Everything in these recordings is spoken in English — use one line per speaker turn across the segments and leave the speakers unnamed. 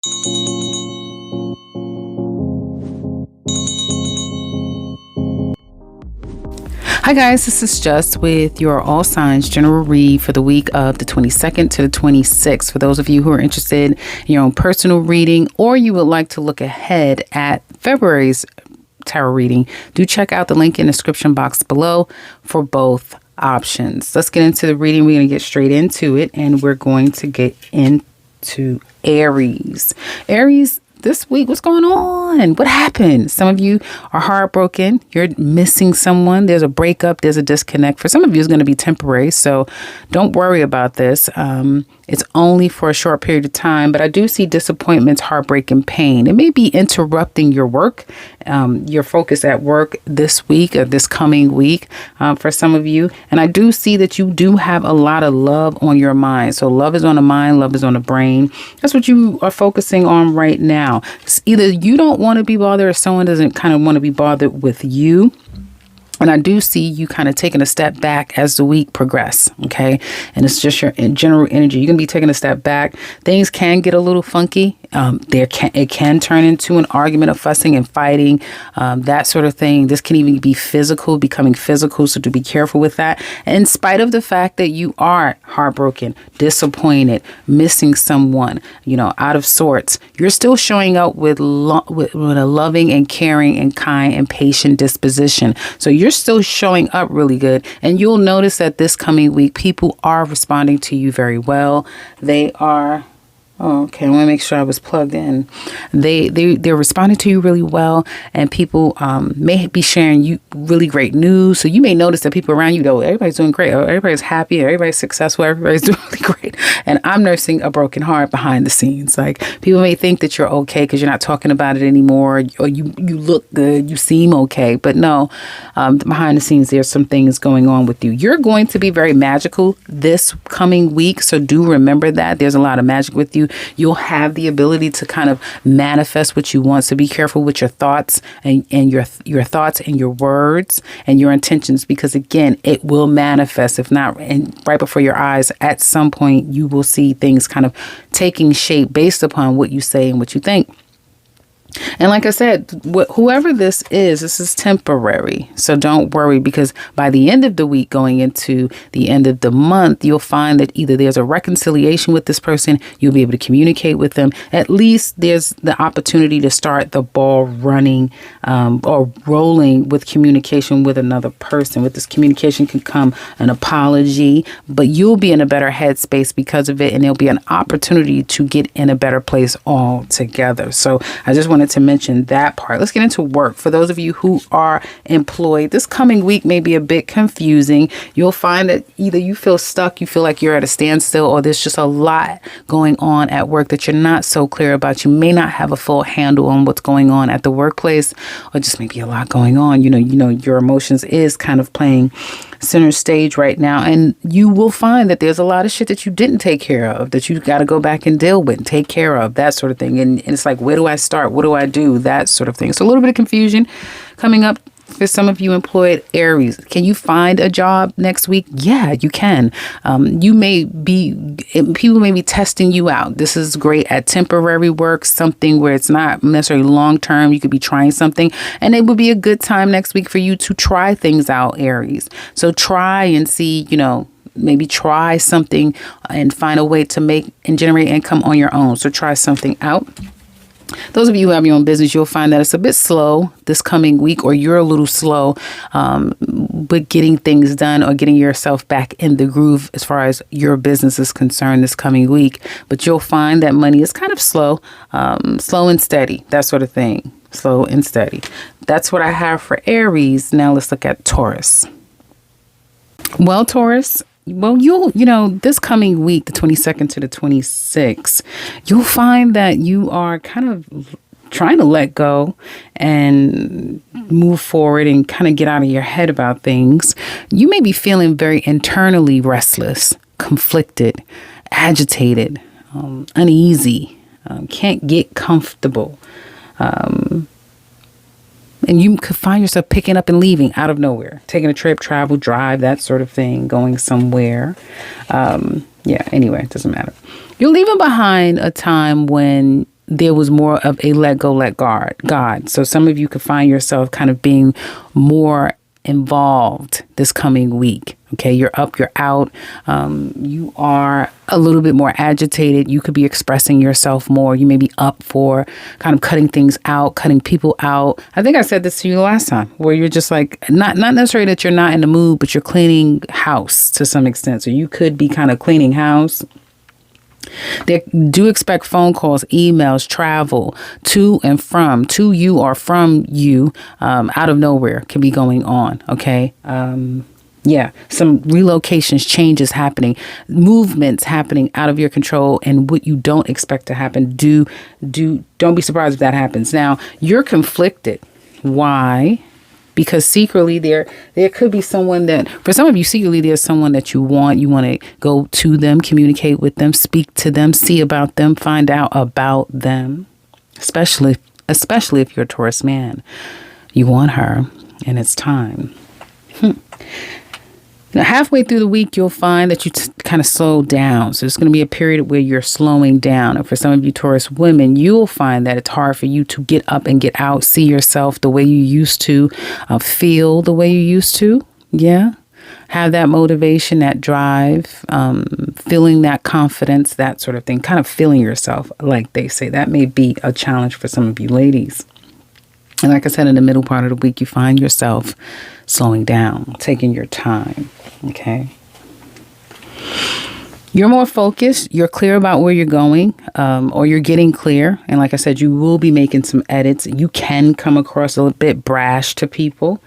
Hi guys, this is Just with your all signs general read for the week of the 22nd to the 26th. For those of you who are interested in your own personal reading, or you would like to look ahead at February's tarot reading, do check out the link in the description box below for both options. Let's get into the reading. We're going to get straight into it, and we're going to get into Aries. Aries, this week, what's going on? What happened? Some of you are heartbroken. You're missing someone. There's a breakup. There's a disconnect. For some of you, it's going to be temporary. So don't worry about this. It's only for a short period of time, but I do see disappointments, heartbreak, and pain. It may be interrupting your work, your focus at work this week or this coming week for some of you. And I do see that you do have a lot of love on your mind. So love is on the mind, love is on the brain. That's what you are focusing on right now. It's either you don't want to be bothered or someone doesn't kind of want to be bothered with you. And I do see you kind of taking a step back as the week progresses, okay? And it's just your general energy. You're going to be taking a step back. Things can get a little funky. It can turn into an argument of fussing and fighting, that sort of thing. This can even be physical, becoming physical. So to be careful with that. In spite of the fact that you are heartbroken, disappointed, missing someone, out of sorts, you're still showing up with a loving and caring and kind and patient disposition. So you're still showing up really good. And you'll notice that this coming week, people are responding to you very well. They are... Oh, okay, I want to make sure I was plugged in. They're responding to you really well, and people may be sharing you really great news. So you may notice that people around you, though, everybody's doing great. Everybody's happy. Everybody's successful. Everybody's doing really great. And I'm nursing a broken heart behind the scenes. Like, people may think that you're okay because you're not talking about it anymore, or you look good, you seem okay. But no, behind the scenes, there's some things going on with you. You're going to be very magical this coming week. So do remember that. There's a lot of magic with you. You'll have the ability to kind of manifest what you want. So be careful with your thoughts and your thoughts and your words and your intentions, because again, it will manifest. If not, and right before your eyes, at some point you will see things kind of taking shape based upon what you say and what you think. And like I said, whoever this is temporary. So don't worry, because by the end of the week, going into the end of the month, you'll find that either there's a reconciliation with this person, you'll be able to communicate with them. At least there's the opportunity to start the ball running or rolling with communication with another person. With this communication can come an apology, but you'll be in a better headspace because of it. And there'll be an opportunity to get in a better place altogether. So I just wanted to mention that part. Let's get into work. For those of you who are employed, this coming week may be a bit confusing. You'll find that either you feel stuck, you feel like you're at a standstill, or there's just a lot going on at work that you're not so clear about. You may not have a full handle on what's going on at the workplace, or just maybe a lot going on. Your emotions is kind of playing center stage right now, and you will find that there's a lot of shit that you didn't take care of that you got to go back and deal with and take care of, that sort of thing. And it's like, where do I start? What do I do? That sort of thing. So a little bit of confusion coming up for some of you employed Aries. Can you find a job next week? Yeah, you can. People may be testing you out. This is great at temporary work, something where it's not necessarily long term. You could be trying something, and it would be a good time next week for you to try things out, Aries. So try and see, maybe try something and find a way to make and generate income on your own. So try something out. Those of you who have your own business, you'll find that it's a bit slow this coming week, or you're a little slow with getting things done or getting yourself back in the groove as far as your business is concerned this coming week. But you'll find that money is kind of slow and steady, that sort of thing. Slow and steady. That's what I have for Aries. Now let's look at Taurus. Well, Taurus, this coming week, the 22nd to the 26th, you'll find that you are kind of trying to let go and move forward and kind of get out of your head about things. You may be feeling very internally restless, conflicted, agitated, uneasy, can't get comfortable. And you could find yourself picking up and leaving out of nowhere, taking a trip, travel, drive, that sort of thing, going somewhere. Anyway, it doesn't matter. You're leaving behind a time when there was more of a let go, let God. So some of you could find yourself kind of being more involved this coming week. Okay, you're up, you're out. You are a little bit more agitated. You could be expressing yourself more. You may be up for kind of cutting things out, cutting people out. I think I said this to you last time, where you're just like, not necessarily that you're not in the mood, but you're cleaning house to some extent. So you could be kind of cleaning house. They do expect phone calls, emails, travel to and from, to you or from you, out of nowhere can be going on. Okay. Yeah, some relocations, changes happening, movements happening out of your control, and what you don't expect to happen. Don't be surprised if that happens. Now, you're conflicted. Why? Because secretly there could be someone that, for some of you, secretly there's someone that you want to go to them, communicate with them, speak to them, see about them, find out about them, especially if you're a Taurus man. You want her, and it's time. Now, halfway through the week, you'll find that you kind of slow down. So it's going to be a period where you're slowing down. And for some of you Taurus women, you'll find that it's hard for you to get up and get out, see yourself the way you used to, feel the way you used to. Yeah. Have that motivation, that drive, feeling that confidence, that sort of thing, kind of feeling yourself, like they say. That may be a challenge for some of you ladies. And like I said, in the middle part of the week, you find yourself slowing down, taking your time. Okay. You're more focused. You're clear about where you're going, or you're getting clear. And like I said, you will be making some edits. You can come across a little bit brash to people.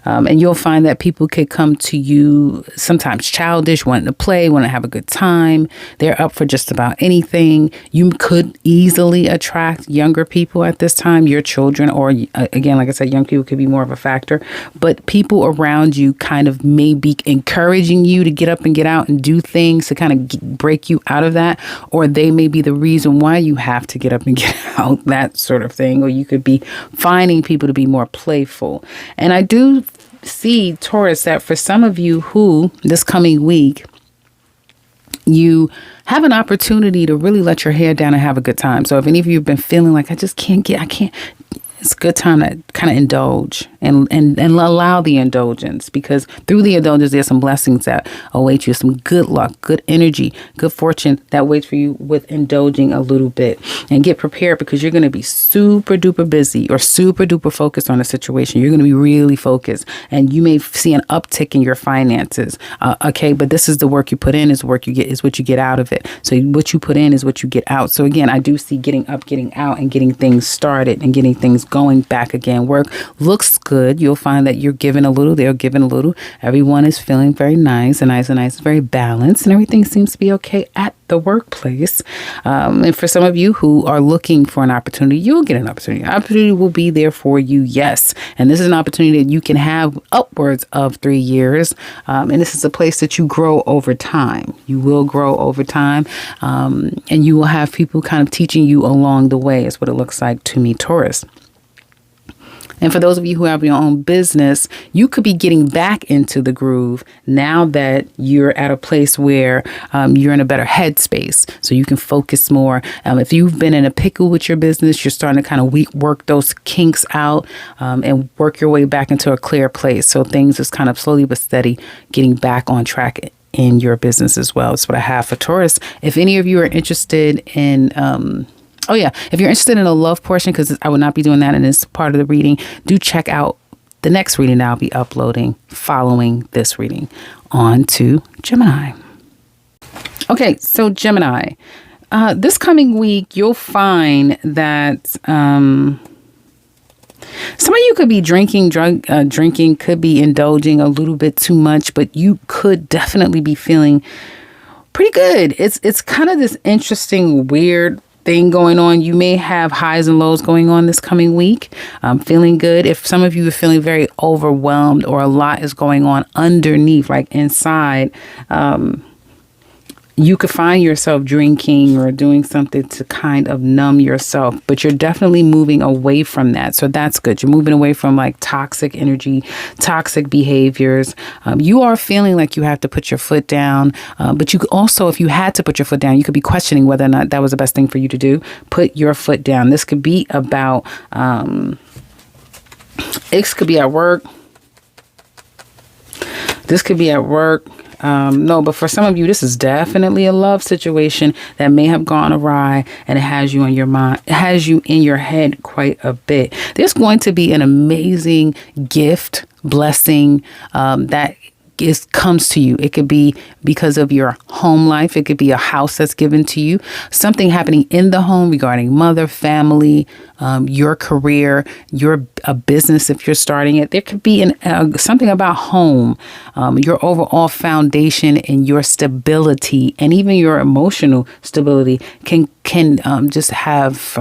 And you'll find that people could come to you sometimes childish, wanting to play, want to have a good time. They're up for just about anything. You could easily attract younger people at this time, your children, or again, like I said, young people could be more of a factor. But people around you kind of may be encouraging you to get up and get out and do things to kind of break you out of that. Or they may be the reason why you have to get up and get out, that sort of thing. Or you could be finding people to be more playful. And I do see, Taurus, that for some of you who this coming week, you have an opportunity to really let your hair down and have a good time. So if any of you have been feeling like I can't, it's a good time to kind of indulge and allow the indulgence, because through the indulgence, there's some blessings that await you, some good luck, good energy, good fortune that waits for you with indulging a little bit. And get prepared, because you're going to be super duper busy or super duper focused on a situation. You're going to be really focused, and you may see an uptick in your finances. Okay, but this is the work you put in, is work you get, is what you get out of it. So what you put in is what you get out. So again, I do see getting up, getting out, and getting things started and getting things going back again. Work looks good. You'll find that you're giving a little, they're giving a little. Everyone is feeling very nice, very balanced, and everything seems to be okay at the workplace. And for some of you who are looking for an opportunity, you'll get an opportunity. An opportunity will be there for you. Yes. And this is an opportunity that you can have upwards of 3 years. And this is a place that you grow over time. You will grow over time. And you will have people kind of teaching you along the way, is what it looks like to me, Taurus. And for those of you who have your own business, you could be getting back into the groove now that you're at a place where you're in a better headspace, so you can focus more. If you've been in a pickle with your business, you're starting to kind of work those kinks out and work your way back into a clear place. So things is kind of slowly but steady getting back on track in your business as well. That's what I have for Taurus. If any of you are interested in if you're interested in a love portion, because I would not be doing that in this part of the reading, do check out the next reading that I'll be uploading following this reading on to Gemini. Okay, so Gemini, this coming week, you'll find that some of you could be drinking, could be indulging a little bit too much, but you could definitely be feeling pretty good. It's kind of this interesting, weird thing going on. You may have highs and lows going on this coming week. Feeling good. If some of you are feeling very overwhelmed, or a lot is going on underneath, like inside, you could find yourself drinking or doing something to kind of numb yourself, but you're definitely moving away from that. So that's good. You're moving away from like toxic energy, toxic behaviors. You are feeling like you have to put your foot down, but you could also, if you had to put your foot down, you could be questioning whether or not that was the best thing for you to do. Put your foot down. This could be about, it could be at work. This could be at work. No, but for some of you, this is definitely a love situation that may have gone awry, and it has you in your mind, it has you in your head quite a bit. There's going to be an amazing gift, blessing, that comes to you. It could be because of your home life. It could be a house that's given to you. Something happening in the home regarding mother, family, your career, a business if you're starting it. There could be something about home, your overall foundation and your stability, and even your emotional stability can just have.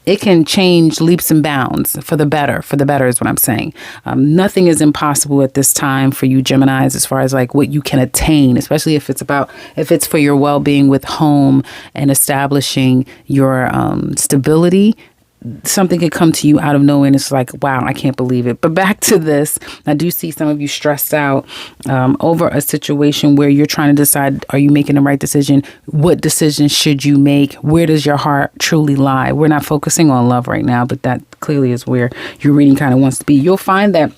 It can change leaps and bounds for the better. For the better is what I'm saying. Nothing is impossible at this time for you Geminis, as far as like what you can attain, especially if it's for your well-being with home and establishing your stability. Something could come to you out of nowhere and it's like, wow, I can't believe it. But back to this, I do see some of you stressed out over a situation where you're trying to decide, are you making the right decision? What decision should you make? Where does your heart truly lie? We're not focusing on love right now, but that clearly is where your reading kind of wants to be. You'll find that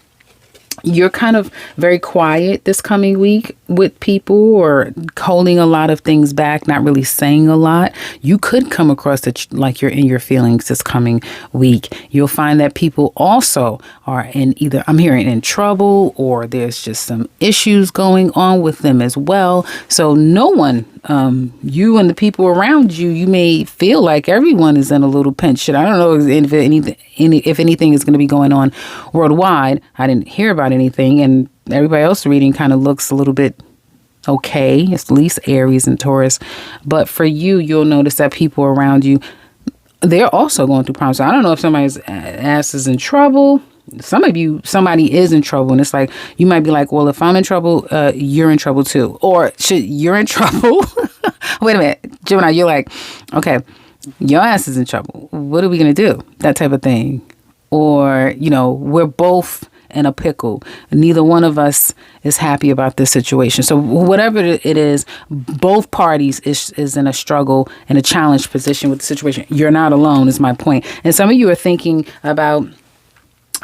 you're kind of very quiet this coming week with people, or holding a lot of things back, not really saying a lot. You could come across like you're in your feelings this coming week. You'll find that people also are I'm hearing in trouble, or there's just some issues going on with them as well. So no one, you and the people around you, you may feel like everyone is in a little pinch. I don't know if anything is going to be going on worldwide. I didn't hear about anything, and everybody else reading kind of looks a little bit okay. It's at least Aries and Taurus. But for you, you'll notice that people around you, they're also going through problems. So I don't know if somebody's ass is in trouble. Somebody is in trouble, and it's like, you might be like, well, if I'm in trouble, you're in trouble too. Or you're in trouble. Wait a minute, Gemini, you're like, okay, your ass is in trouble. What are we going to do? That type of thing. Or, we're both in a pickle. Neither one of us is happy about this situation. So whatever it is, both parties is in a struggle and a challenged position with the situation. You're not alone, is my point. And some of you are thinking about,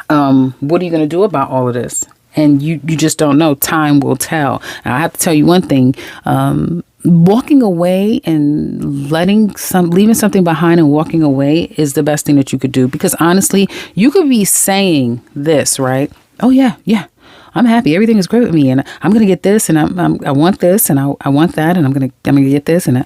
what are you going to do about all of this? And you just don't know. Time will tell. Now, I have to tell you one thing. Walking away and leaving something behind and walking away is the best thing that you could do. Because honestly, you could be saying this, right? Oh yeah, I'm happy. Everything is great with me, and I'm gonna get this, and I want this, and I want that, and I'm gonna get this, and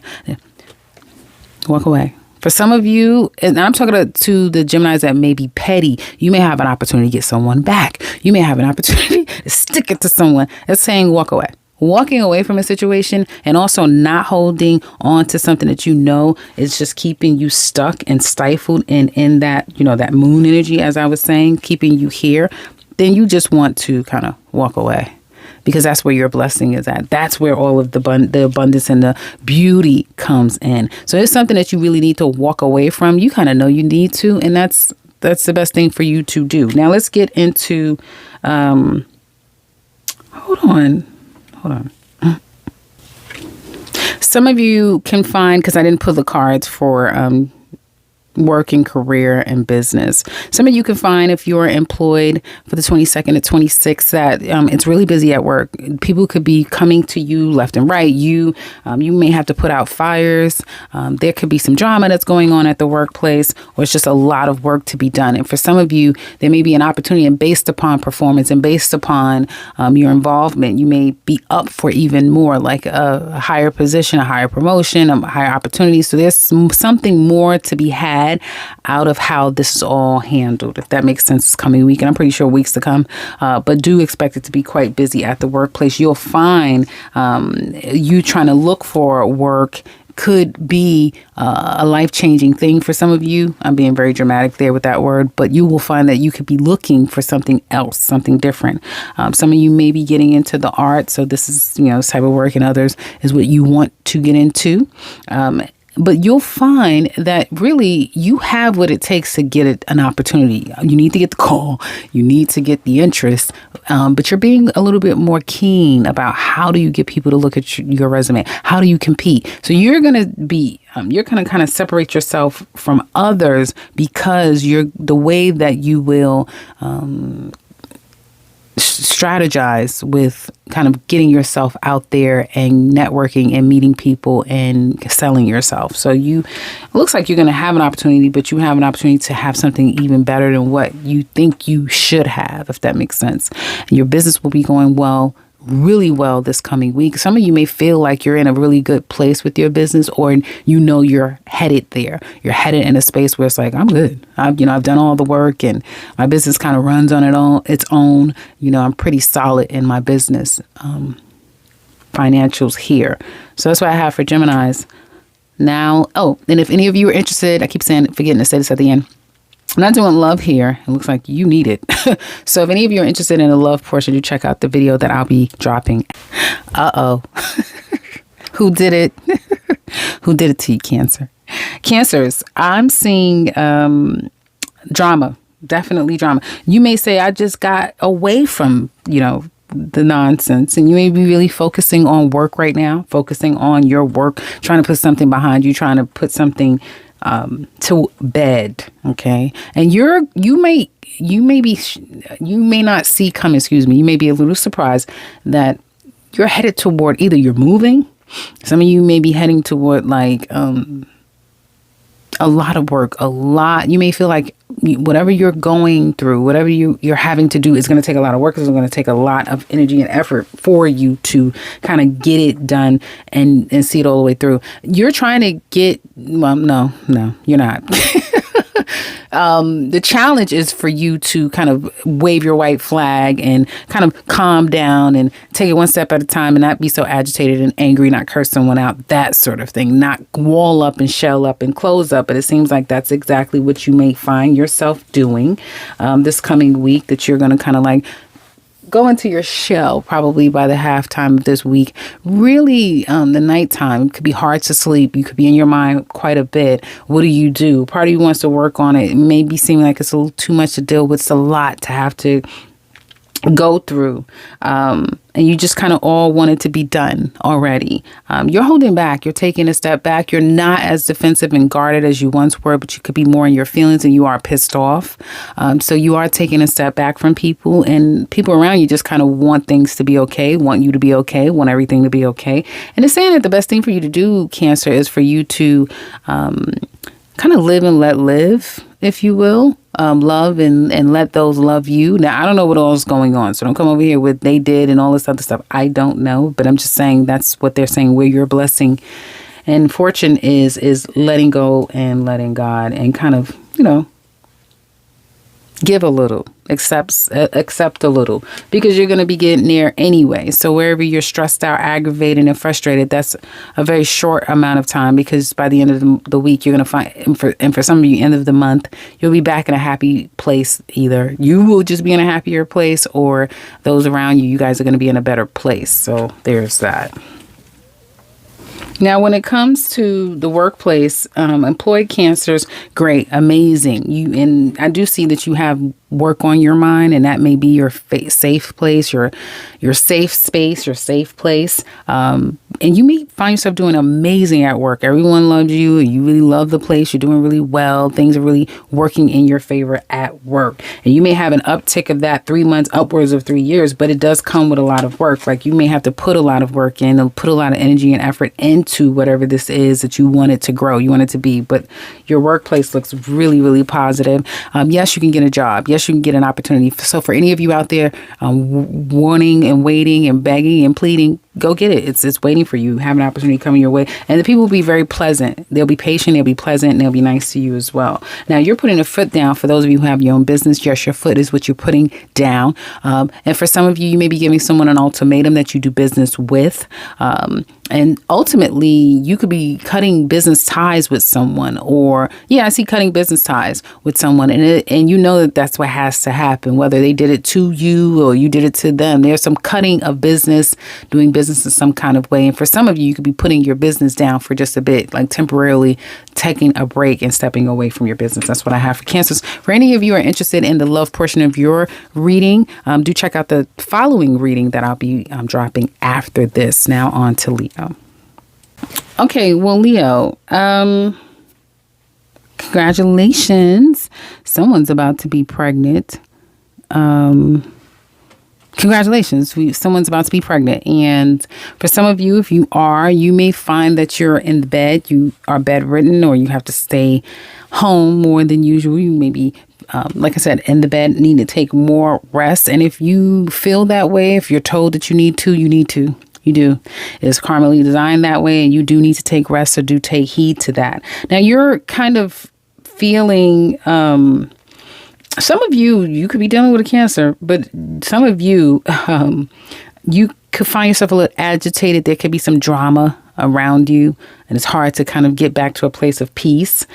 walk away. For some of you, and I'm talking to the Geminis that may be petty, you may have an opportunity to get someone back. You may have an opportunity to stick it to someone. It's saying walk away. Walking away from a situation, and also not holding on to something that is just keeping you stuck and stifled in that, that moon energy, as I was saying, keeping you here. Then you just want to kind of walk away, because that's where your blessing is at. That's where all of the abundance and the beauty comes in. So it's something that you really need to walk away from. You kind of know you need to, and that's the best thing for you to do. Now let's get into, hold on. Some of you can find, because I didn't pull the cards for work and career and business. Some of you can find, if you're employed for the 22nd to 26th, that it's really busy at work. People could be coming to you left and right. You may have to put out fires. There could be some drama that's going on at the workplace, or it's just a lot of work to be done. And for some of you, there may be an opportunity, and based upon performance and based upon your involvement, you may be up for even more, like a higher position, a higher promotion, a higher opportunity. So there's something more to be had out of how this is all handled, if that makes sense, this coming week. And I'm pretty sure weeks to come, but do expect it to be quite busy at the workplace. You'll find you trying to look for work could be a life-changing thing for some of you. I'm being very dramatic there with that word, but you will find that you could be looking for something else, something different. Some of you may be getting into the art, so this is, this type of work, and others is what you want to get into. But you'll find that really you have what it takes to get an opportunity. You need to get the call. You need to get the interest. But you're being a little bit more keen about how do you get people to look at your resume? How do you compete? So you're going to kind of separate yourself from others because the way that you will strategize with kind of getting yourself out there and networking and meeting people and selling yourself. So it looks like you're going to have an opportunity, but you have an opportunity to have something even better than what you think you should have, if that makes sense. And your business will be going really well this coming week. Some of you may feel like you're in a really good place with your business, or you're headed there. You're headed in a space where it's like, I'm good. I've done all the work and my business kind of runs on its own. I'm pretty solid in my business financials here. So that's what I have for Geminis. Now, and if any of you are interested, I keep forgetting to say this at the end. I'm not doing love here. It looks like you need it. So if any of you are interested in the love portion, you check out the video that I'll be dropping. Who did it? Who did it to you, Cancer? Cancers, I'm seeing drama. Definitely drama. You may say, I just got away from, the nonsense, and you may be really focusing on work right now, focusing on your work, trying to put something behind you, trying to put something to bed. Okay. And you may not see coming, you may be a little surprised that you're headed toward, either you're moving. Some of you may be heading toward a lot of work, you may feel like whatever you're going through, whatever you're having to do is going to take a lot of work. It's going to take a lot of energy and effort for you to kind of get it done and see it all the way through. You're trying to no, you're not. The challenge is for you to kind of wave your white flag and kind of calm down and take it one step at a time and not be so agitated and angry, not curse someone out, that sort of thing, not wall up and shell up and close up. But it seems like that's exactly what you may find yourself doing this coming week, that you're going to kind of go into your shell probably by the halftime of this week. Really, the nighttime could be hard to sleep. You could be in your mind quite a bit. What do you do? Part of you wants to work on it. It may be seeming like it's a little too much to deal with. It's a lot to have to go through. And you just kind of all want it to be done already. You're holding back. You're taking a step back. You're not as defensive and guarded as you once were, but you could be more in your feelings and you are pissed off. So you are taking a step back from people, and people around you just kind of want things to be okay, want you to be okay, want everything to be okay. And it's saying that the best thing for you to do, Cancer, is for you to kind of live and let live, if you will. Love and let those love you. Now, I don't know what all is going on, so don't come over here with they did and all this other stuff. I don't know, but I'm just saying that's what they're saying, where your blessing and fortune is letting go and letting God, and kind of, give a little, accept a little, because you're going to be getting there anyway. So wherever you're stressed out, aggravated, and frustrated, that's a very short amount of time, because by the end of the week, you're going to find, and for some of you, end of the month, you'll be back in a happy place. Either you will just be in a happier place, or those around you guys are going to be in a better place. So there's that. Now, when it comes to the workplace, employed Cancers, great, amazing. And I do see that you have work on your mind, and that may be your safe place, your safe space, your safe place. And you may find yourself doing amazing at work. Everyone loves you. You really love the place. You're doing really well. Things are really working in your favor at work. And you may have an uptick of that 3 months, upwards of 3 years, but it does come with a lot of work. Like, you may have to put a lot of work in, and put a lot of energy and effort into whatever this is that you want it to grow, you want it to be. But your workplace looks really, really positive. Yes, you can get a job. Yes, you can get an opportunity. So for any of you out there wanting and waiting and begging and pleading, go get it. It's waiting for you. Have an opportunity coming your way. And the people will be very pleasant. They'll be patient. They'll be pleasant. And they'll be nice to you as well. Now, you're putting a foot down. For those of you who have your own business, yes, your foot is what you're putting down. And for some of you, you may be giving someone an ultimatum that you do business with. And ultimately, you could be cutting business ties with someone, or I see cutting business ties with someone, and you know that that's what has to happen, whether they did it to you or you did it to them. There's some cutting of business, doing business in some kind of way. And for some of you, you could be putting your business down for just a bit, like temporarily taking a break and stepping away from your business. That's what I have for Cancers. For any of you who are interested in the love portion of your reading, do check out the following reading that I'll be dropping after this. Now on to Leo. Okay, well, Leo, congratulations. Someone's about to be pregnant. Congratulations. Someone's about to be pregnant. And for some of you, if you are, you may find that you're in the bed, you are bedridden, or you have to stay home more than usual. You may be, like I said, in the bed, need to take more rest. And if you feel that way, if you're told that you need to, you need to. You do. It's karmically designed that way, and you do need to take rest, so do take heed to that. Now, you're kind of feeling, some of you could be dealing with a Cancer, but some of you, you could find yourself a little agitated. There could be some drama around you, and it's hard to kind of get back to a place of peace.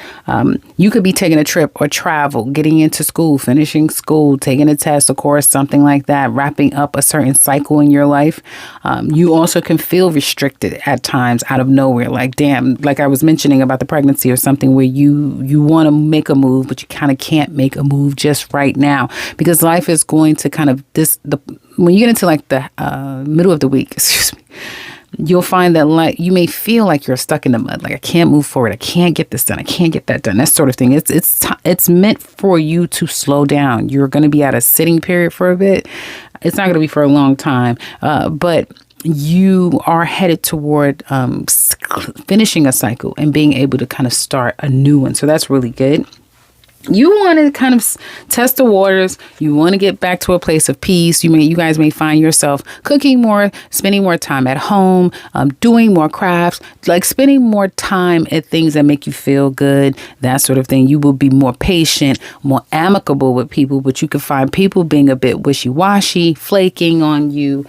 You could be taking a trip or travel, getting into school, finishing school, taking a test, of course, something like that, wrapping up a certain cycle in your life. You also can feel restricted at times out of nowhere, like, damn, like I was mentioning about the pregnancy or something, where you want to make a move, but you kind of can't make a move just right now, because life is going to kind of when you get into like the middle of the week, excuse me, you'll find that like you may feel like you're stuck in the mud, like I can't move forward, I can't get this done, I can't get that done, that sort of thing. It's meant for you to slow down. You're going to be at a sitting period for a bit. It's not going to be for a long time, but you are headed toward finishing a cycle and being able to kind of start a new one. So that's really good. You want to kind of test the waters. You want to get back to a place of peace. You guys may find yourself cooking more, spending more time at home, doing more crafts, like spending more time at things that make you feel good, that sort of thing. You will be more patient, more amicable with people, but you can find people being a bit wishy-washy, flaking on you,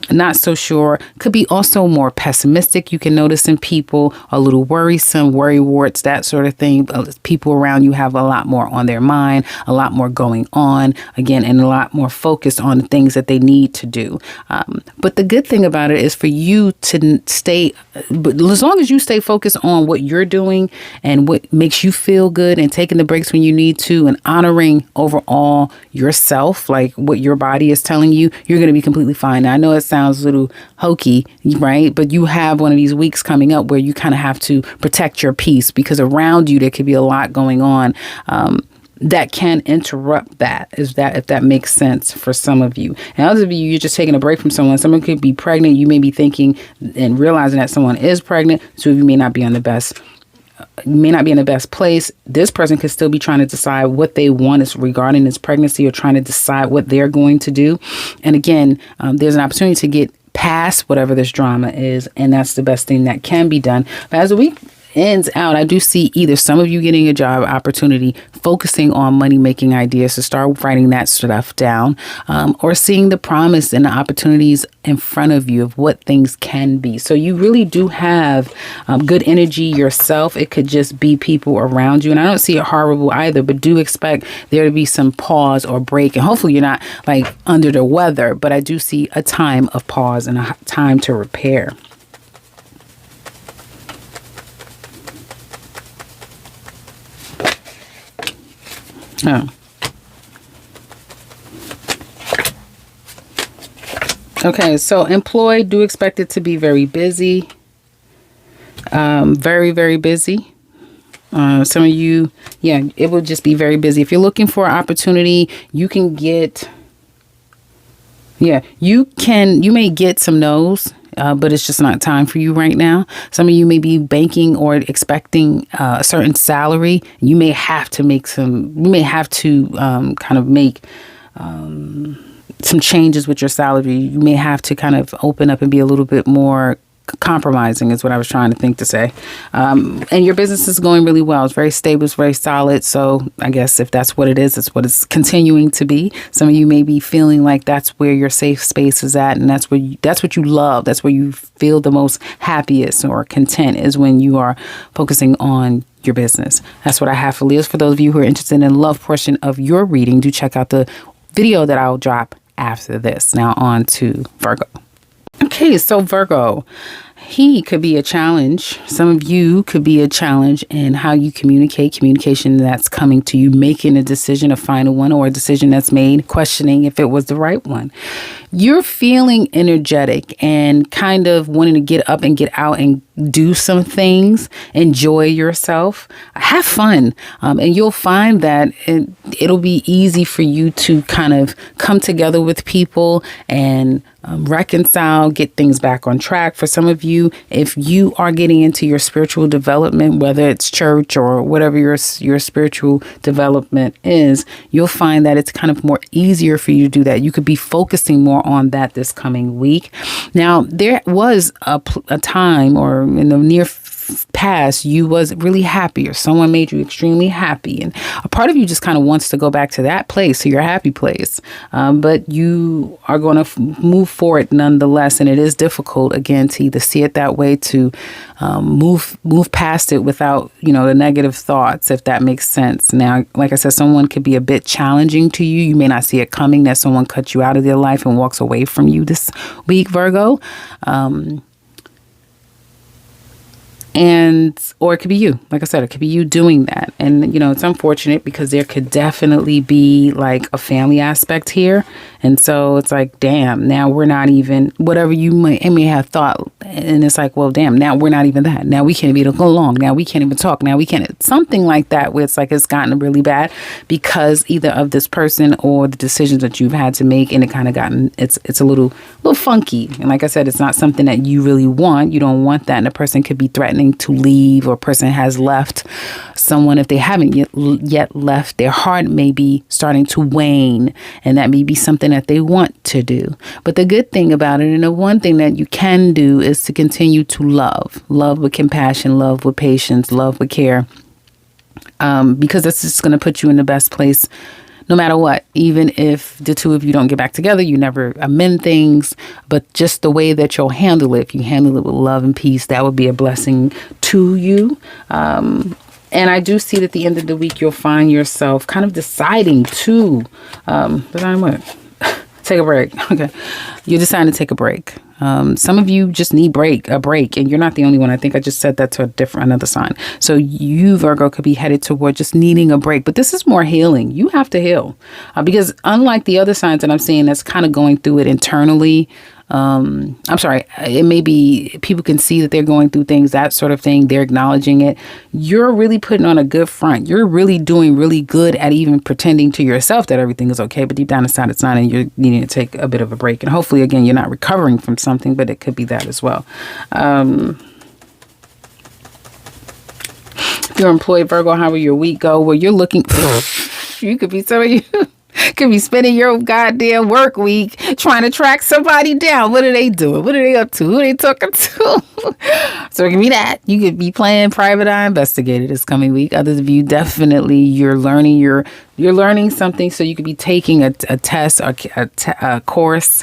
not so sure. Could be also more pessimistic. You can notice in people a little worrisome, worrywarts, that sort of thing. People around you have a lot more on their mind, a lot more going on, again, and a lot more focused on the things that they need to do. But the good thing about it is for you to stay, but as long as you stay focused on what you're doing and what makes you feel good, and taking the breaks when you need to, and honoring overall yourself, like what your body is telling you, you're going to be completely fine. Now, I know it sounds a little hokey, right? But you have one of these weeks coming up where you kind of have to protect your peace, because around you there could be a lot going on that can interrupt that, if that makes sense for some of you. And others of you, you're just taking a break from someone. Someone could be pregnant. You may be thinking and realizing that someone is pregnant. So you may not be on the best. You may not be in the best place. This person could still be trying to decide what they want is regarding this pregnancy, or trying to decide what they're going to do. And again, there's an opportunity to get past whatever this drama is, and that's the best thing that can be done. But as the week ends out, I do see either some of you getting a job opportunity, focusing on money making ideas to start writing that stuff down, or seeing the promise and the opportunities in front of you of what things can be. So you really do have good energy yourself. It could just be people around you. And I don't see it horrible either, but do expect there to be some pause or break. And hopefully you're not like under the weather, but I do see a time of pause and a time to repair. Oh. Okay, so employed, do expect it to be very busy. Very, very busy. Some of you, it will just be very busy. If you're looking for an opportunity, you can get, you may get some no's. But it's just not time for you right now. Some of you may be banking or expecting a certain salary. You may have to make kind of make some changes with your salary. You may have to kind of open up and be a little bit more compromising is what I was trying to think to say. And your business is going really well. It's very stable. It's very solid. So I guess if that's what it is, it's what it's continuing to be. Some of you may be feeling like that's where your safe space is at. And that's what you love. That's where you feel the most happiest or content, is when you are focusing on your business. That's what I have for Leos. For those of you who are interested in the love portion of your reading, do check out the video that I'll drop after this. Now on to Virgo. Okay, so Virgo, he could be a challenge. Some of you could be a challenge in how you communication that's coming to you, making a decision, a final one, or a decision that's made, questioning if it was the right one. You're feeling energetic and kind of wanting to get up and get out and do some things, enjoy yourself, have fun. And you'll find that it'll be easy for you to kind of come together with people and reconcile, get things back on track. For some of you, if you are getting into your spiritual development, whether it's church or whatever your spiritual development is, you'll find that it's kind of more easier for you to do that. You could be focusing more on that this coming week. Now, there was a time, or in the near past, you was really happy, or someone made you extremely happy, and a part of you just kind of wants to go back to that place, to your happy place, but you are going to move forward nonetheless. And it is difficult, again, to either see it that way, to move past it without the negative thoughts, if that makes sense. Now, like I said, someone could be a bit challenging to you. You may not see it coming that someone cuts you out of their life and walks away from you this week, Virgo. Or it could be you. Like I said, it could be you doing that. And, it's unfortunate because there could definitely be like a family aspect here. And so it's like, damn, now we're not even whatever you may have thought. And it's like, well, damn, now we're not even that. Now we can't even go along. Now we can't even talk. Now we can't. Something like that, where it's like it's gotten really bad because either of this person or the decisions that you've had to make. And it kind of gotten, it's a little funky. And like I said, it's not something that you really want. You don't want that. And the person could be threatening to leave, or a person has left someone. If they haven't yet left, their heart may be starting to wane, and that may be something that they want to do. But the good thing about it, and the one thing that you can do, is to continue to love with compassion, love with patience, love with care, because that's just going to put you in the best place no matter what. Even if the two of you don't get back together, you never amend things, but just the way that you'll handle it, if you handle it with love and peace, that would be a blessing to you. And I do see that at the end of the week, you'll find yourself kind of deciding to, take a break. Okay. You're deciding to take a break. Some of you just need a break, and you're not the only one. I think I just said that to another sign. So you, Virgo, could be headed toward just needing a break, but this is more healing. You have to heal, because unlike the other signs that I'm seeing that's kind of going through it internally, it may be people can see that they're going through things, that sort of thing. They're acknowledging it. You're really putting on a good front. You're really doing really good at even pretending to yourself that everything is okay, but deep down inside it's not, and you're needing to take a bit of a break. And hopefully, again, you're not recovering from something, but it could be that as well. If you're employed, Virgo, how will your week go? Well, you're looking, you could be some of you. Could be spending your goddamn work week trying to track somebody down. What are they doing? What are they up to? Who are they talking to? So it can be that. You could be playing private eye investigator this coming week. Others of you, definitely, you're learning something. So you could be taking a test, a course,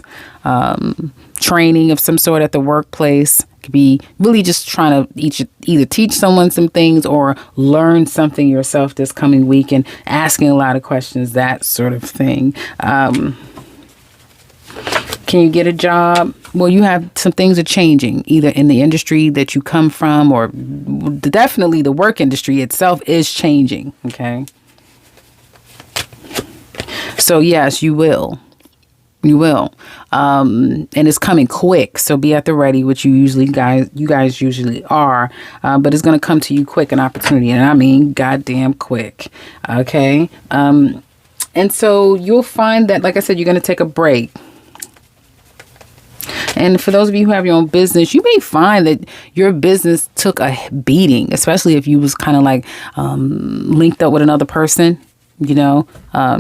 training of some sort at the workplace. Could be really just trying to either teach someone some things or learn something yourself this coming week, and asking a lot of questions, that sort of thing. Can you get a job? Well, you have some things are changing, either in the industry that you come from, or definitely the work industry itself is changing. Okay. So yes, you will. You will. And it's coming quick. So be at the ready, which you guys usually are. But it's going to come to you quick, an opportunity. And I mean, goddamn quick. Okay. And so you'll find that, like I said, you're going to take a break. And for those of you who have your own business, you may find that your business took a beating, especially if you was kind of like linked up with another person. you know.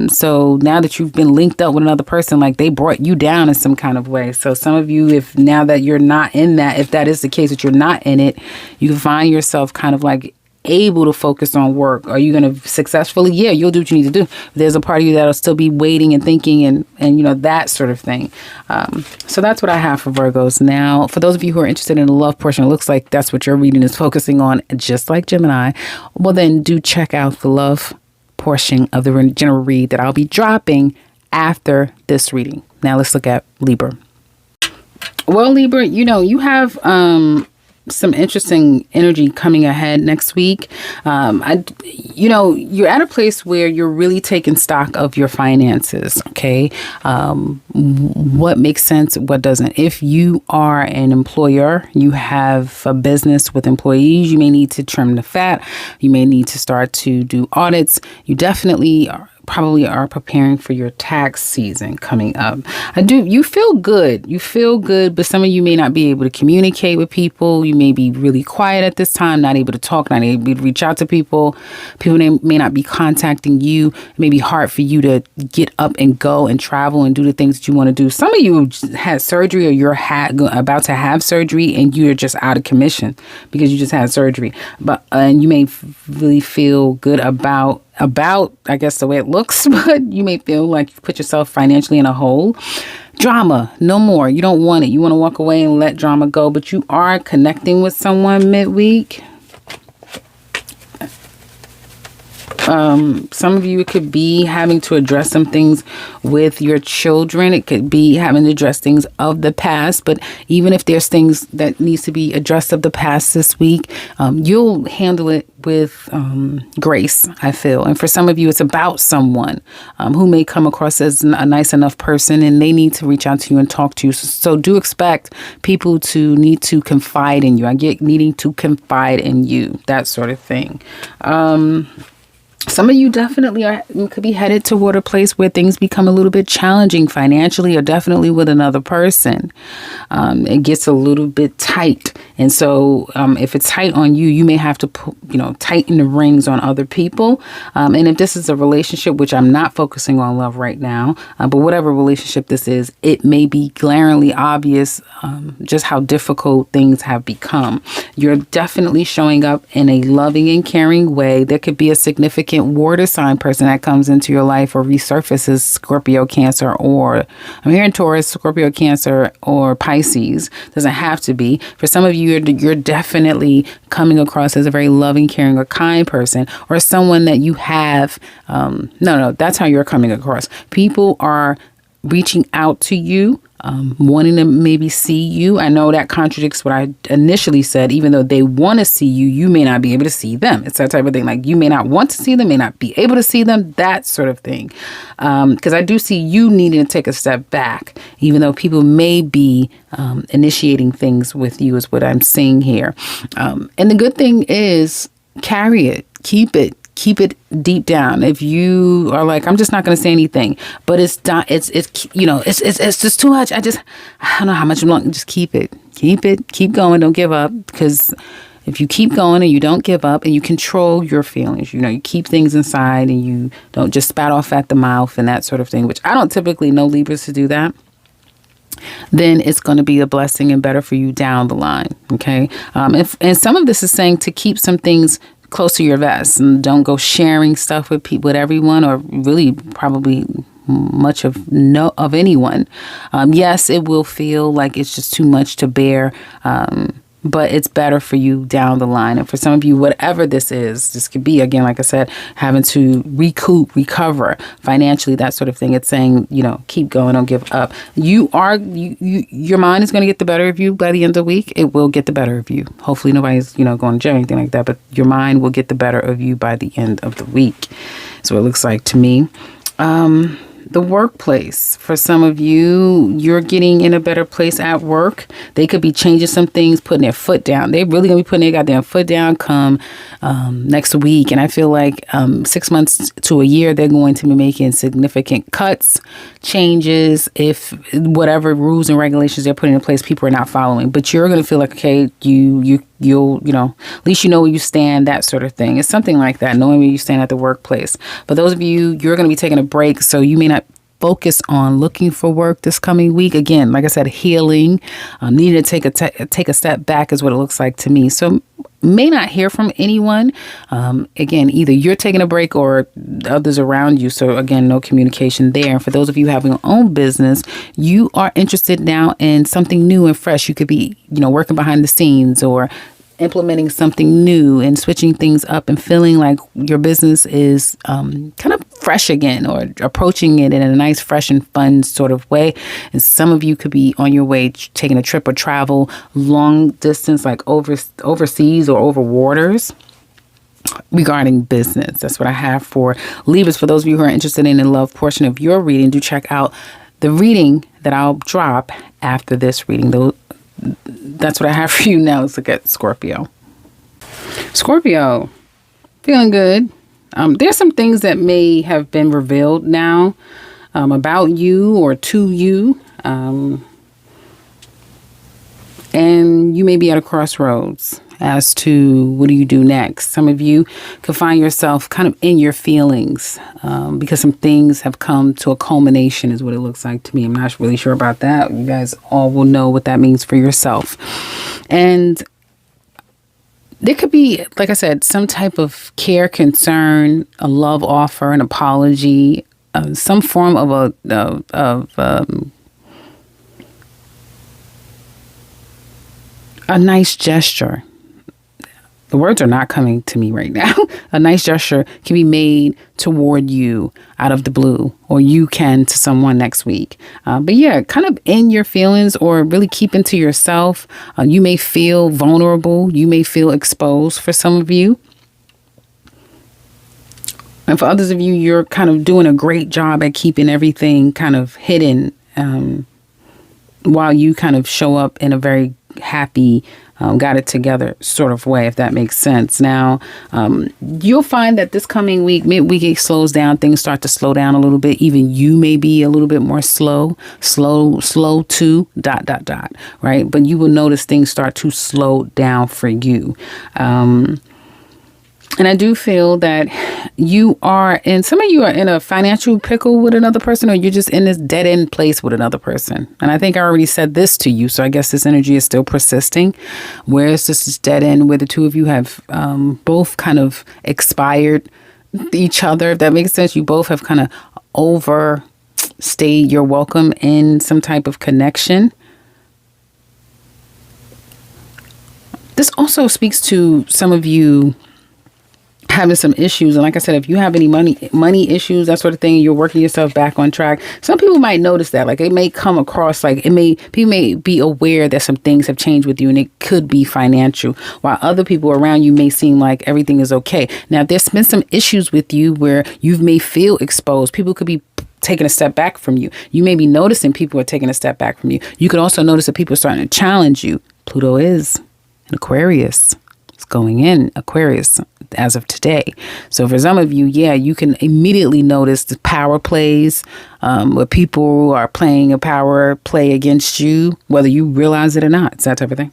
So now that you've been linked up with another person, like they brought you down in some kind of way. So some of you, if now that you're not in that, if that is the case that you're not in it, you can find yourself kind of like able to focus on work. Are you going to successfully? Yeah, you'll do what you need to do. There's a part of you that'll still be waiting and thinking and you know, that sort of thing. So that's what I have for Virgos. Now, for those of you who are interested in the love portion, it looks like that's what your reading is focusing on, just like Gemini. Well, then do check out the love portion of the general read that I'll be dropping after this reading. Now let's look at Libra. Well, Libra, you know, you have some interesting energy coming ahead next week. You know, you're at a place where you're really taking stock of your finances. Okay. What makes sense? What doesn't? If you are an employer, you have a business with employees, you may need to trim the fat. You may need to start to do audits. You definitely probably are preparing for your tax season coming up. You feel good. You feel good, but some of you may not be able to communicate with people. You may be really quiet at this time, not able to talk, not able to reach out to people. People may not be contacting you. It may be hard for you to get up and go and travel and do the things that you want to do. Some of you had surgery or you're about to have surgery and you're just out of commission because you just had surgery. And you may really feel good about, I guess, the way it looks, but you may feel like you put yourself financially in a hole. Drama, no more. You don't want it. You want to walk away and let drama go, but you are connecting with someone midweek. Some of you, it could be having to address some things with your children. It could be having to address things of the past. But even if there's things that needs to be addressed of the past this week, you'll handle it with grace, I feel. And for some of you, it's about someone who may come across as a nice enough person and they need to reach out to you and talk to you. So do expect people to need to confide in you. I get needing to confide in you, that sort of thing. Some of you definitely could be headed toward a place where things become a little bit challenging financially or definitely with another person. It gets a little bit tight. And so if it's tight on you, you may have to, tighten the rings on other people. And if this is a relationship, which I'm not focusing on love right now, but whatever relationship this is, it may be glaringly obvious just how difficult things have become. You're definitely showing up in a loving and caring way. There could be a significant water sign person that comes into your life or resurfaces, Scorpio, Cancer, or I'm hearing Taurus, Scorpio, Cancer, or Pisces. Doesn't have to be. For some of you, you're definitely coming across as a very loving, caring, or kind person, or someone that you have. No, that's how you're coming across. People are reaching out to you, wanting to maybe see you. I know that contradicts what I initially said. Even though they want to see you, you may not be able to see them. It's that type of thing. Like you may not want to see them, may not be able to see them, that sort of thing. Because I do see you needing to take a step back, even though people may be initiating things with you is what I'm seeing here. And the good thing is carry it, keep it deep down. If you are like, I'm just not going to say anything, but it's just too much. I don't know how much longer. Just keep going. Don't give up. Because if you keep going and you don't give up and you control your feelings, you keep things inside and you don't just spat off at the mouth and that sort of thing, which I don't typically know Libras to do that, then it's going to be a blessing and better for you down the line. Okay. And some of this is saying to keep some things close to your vest and don't go sharing stuff with people, with everyone, or really probably much of anyone. Yes, it will feel like it's just too much to bear. But it's better for you down the line. And for some of you, whatever this is, this could be, again, like I said, having to recover financially, that sort of thing. It's saying, keep going, don't give up. Your mind is going to get the better of you by the end of the week. It will get the better of you. Hopefully nobody's, going to jail or anything like that, but your mind will get the better of you by the end of the week. So it looks like to me. the workplace. For some of you, you're getting in a better place at work. They could be changing some things, putting their foot down. They really gonna be putting their goddamn foot down come next week. And I feel like 6 months to a year, they're going to be making significant cuts, changes, if whatever rules and regulations they're putting in place, people are not following. But you're gonna feel like, okay, you'll at least you know where you stand, that sort of thing. It's something like that, knowing where you stand at the workplace. For those of you, you're going to be taking a break, so you may not focus on looking for work this coming week. Again, like I said, healing, needing to take a step back is what it looks like to me. So may not hear from anyone. Again, either you're taking a break or others around you. So again, no communication there. And for those of you having your own business, you are interested now in something new and fresh. You could be, working behind the scenes or implementing something new and switching things up and feeling like your business is kind of fresh again, or approaching it in a nice, fresh and fun sort of way. And some of you could be on your way taking a trip or travel long distance, like overseas or over waters, regarding business. That's what I have for Libras. For those of you who are interested in the love portion of your reading, do check out the reading that I'll drop after this reading. That's what I have for you now. Let's look at Scorpio. Scorpio, feeling good. There's some things that may have been revealed now about you or to you. And you may be at a crossroads as to what do you do next. Some of you could find yourself kind of in your feelings because some things have come to a culmination is what it looks like to me. I'm not really sure about that. You guys all will know what that means for yourself. And there could be, like I said, some type of care, concern, a love offer, an apology, some form of a nice gesture. The words are not coming to me right now. A nice gesture can be made toward you out of the blue, or you can to someone next week. But yeah, kind of in your feelings, or really keeping to yourself. You may feel vulnerable. You may feel exposed for some of you. And for others of you, you're kind of doing a great job at keeping everything kind of hidden while you kind of show up in a very happy, got it together sort of way, if that makes sense. Now, you'll find that this coming week, midweek, it slows down. Things start to slow down a little bit. Even you may be a little bit more slow to ... right? But you will notice things start to slow down for you. And I do feel that some of you are in a financial pickle with another person, or you're just in this dead end place with another person. And I think I already said this to you. So I guess this energy is still persisting. Where is this dead end where the two of you have both kind of expired each other? If that makes sense. You both have kind of overstayed your welcome in some type of connection. This also speaks to some of you having some issues. And like I said, if you have any money issues, that sort of thing, you're working yourself back on track. Some people might notice that, like it may come across like people may be aware that some things have changed with you, and it could be financial, while other people around you may seem like everything is okay. Now, if there's been some issues with you where you may feel exposed, people could be taking a step back from you. You may be noticing people are taking a step back from you. You could also notice that people are starting to challenge you. Pluto is in Aquarius. It's going in Aquarius as of today. So for some of you, you can immediately notice the power plays where people are playing a power play against you, whether you realize it or not. It's that type of thing.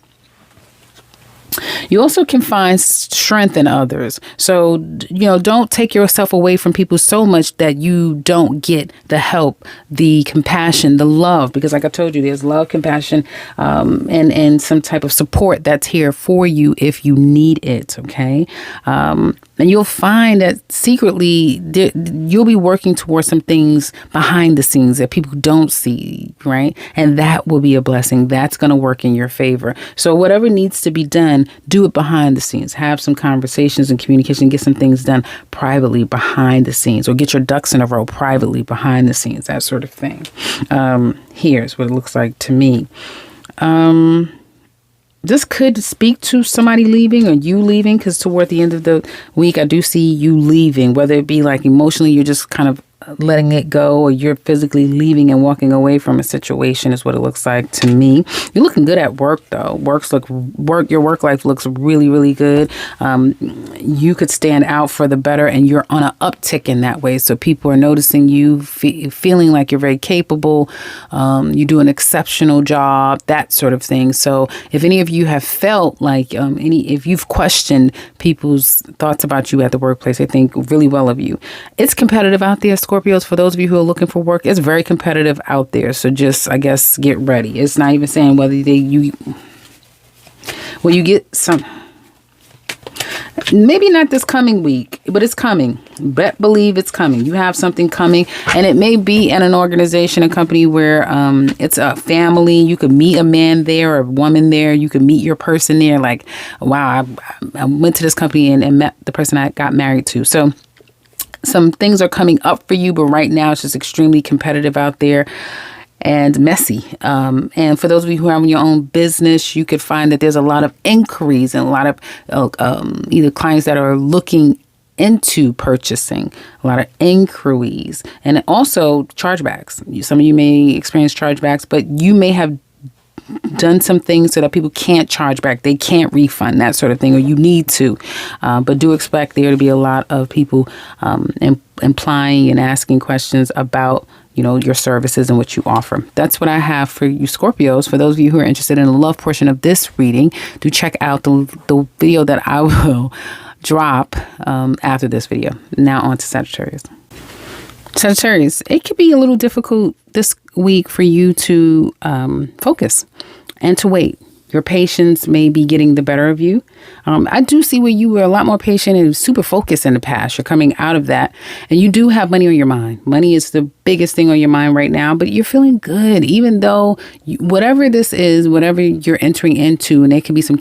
You also can find strength in others. So, don't take yourself away from people so much that you don't get the help, the compassion, the love. Because like I told you, there's love, compassion, and some type of support that's here for you if you need it. Okay. And you'll find that secretly you'll be working towards some things behind the scenes that people don't see, right? And that will be a blessing. That's going to work in your favor. So whatever needs to be done, do it behind the scenes. Have some conversations and communication. Get some things done privately behind the scenes, or get your ducks in a row privately behind the scenes, that sort of thing. Here's what it looks like to me. This could speak to somebody leaving or you leaving, because toward the end of the week, I do see you leaving, whether it be like emotionally, you're just kind of letting it go, or you're physically leaving and walking away from a situation is what it looks like to me. You're looking good at work though. Your work life looks really, really good. You could stand out for the better, and you're on an uptick in that way. So people are noticing you, feeling like you're very capable. You do an exceptional job, that sort of thing. So if any of you have felt like if you've questioned people's thoughts about you at the workplace, they think really well of you. It's competitive out there, Scorpios. For those of you who are looking for work, it's very competitive out there. So just, I guess, get ready. It's not even saying whether you get some, maybe not this coming week, but it's coming. Believe it's coming. You have something coming, and it may be in an organization, a company where it's a family. You could meet a man there or a woman there. You could meet your person there. Like, wow, I went to this company and met the person I got married to. So some things are coming up for you, but right now it's just extremely competitive out there and messy. And for those of you who are in your own business, you could find that there's a lot of inquiries and a lot of either clients that are looking into purchasing, a lot of inquiries, and also chargebacks. Some of you may experience chargebacks, but you may have done some things so that people can't charge back, they can't refund, that sort of thing, or you need to. But do expect there to be a lot of people implying and asking questions about, your services and what you offer. That's what I have for you, Scorpios. For those of you who are interested in the love portion of this reading, do check out the video that I will drop after this video. Now on to Sagittarius. Sagittarius, it could be a little difficult this week for you to focus and to wait. Your patience may be getting the better of you. I do see where you were a lot more patient and super focused in the past. You're coming out of that, and you do have money on your mind. Money is the biggest thing on your mind right now, but you're feeling good, even though whatever this is, whatever you're entering into, and there can be some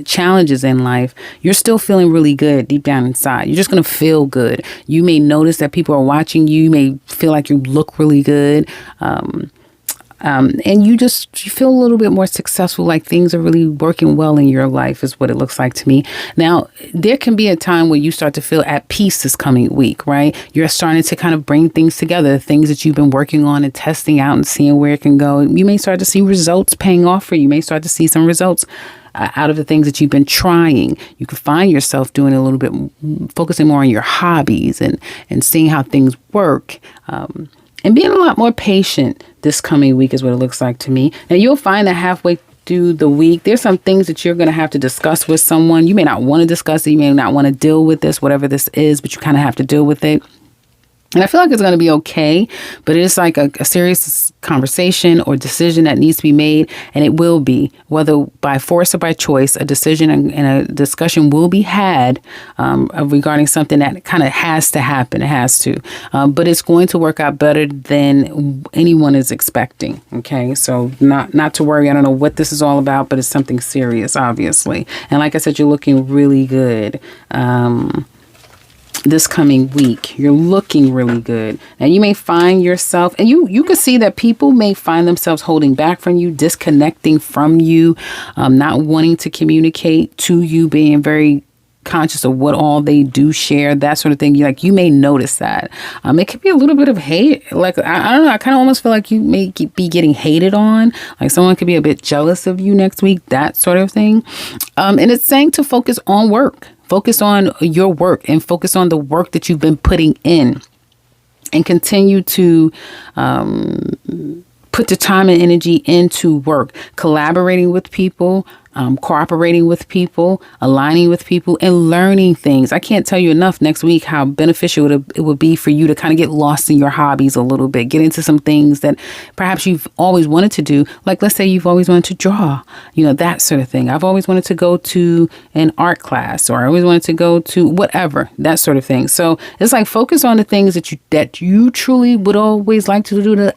challenges in life, you're still feeling really good deep down inside. You're just going to feel good. You may notice that people are watching you. You may feel like you look really good. And you feel a little bit more successful, like things are really working well in your life is what it looks like to me. Now, there can be a time where you start to feel at peace this coming week, right? You're starting to kind of bring things together, things that you've been working on and testing out and seeing where it can go. You may start to see results paying off for you. You may start to see some results out of the things that you've been trying. You can find yourself doing a little bit, focusing more on your hobbies and seeing how things work. And being a lot more patient this coming week is what it looks like to me. Now, you'll find that halfway through the week, there's some things that you're going to have to discuss with someone. You may not want to discuss it. You may not want to deal with this, whatever this is, but you kind of have to deal with it. And I feel like it's going to be okay, but it's like a serious conversation or decision that needs to be made. And it will be, whether by force or by choice, a decision and a discussion will be had regarding something that kind of has to happen. It has to. But it's going to work out better than anyone is expecting. Okay, so not to worry. I don't know what this is all about, but it's something serious, obviously. And like I said, you're looking really good. This coming week, you're looking really good. And you may find yourself, and you can see that people may find themselves holding back from you, disconnecting from you, not wanting to communicate to you, being very conscious of what all they do share, that sort of thing. You may notice that. It could be a little bit of hate. Like, I don't know. I kind of almost feel like you may be getting hated on. Like someone could be a bit jealous of you next week, that sort of thing. And it's saying to focus on work. Focus on your work and focus on the work that you've been putting in, and continue to put the time and energy into work, collaborating with people, cooperating with people, aligning with people, and learning things. I can't tell you enough next week how beneficial it would be for you to kind of get lost in your hobbies a little bit, get into some things that perhaps you've always wanted to do. Like, let's say you've always wanted to draw, that sort of thing. I've always wanted to go to an art class, or I always wanted to go to whatever, that sort of thing. So it's like focus on the things that you truly would always like to do,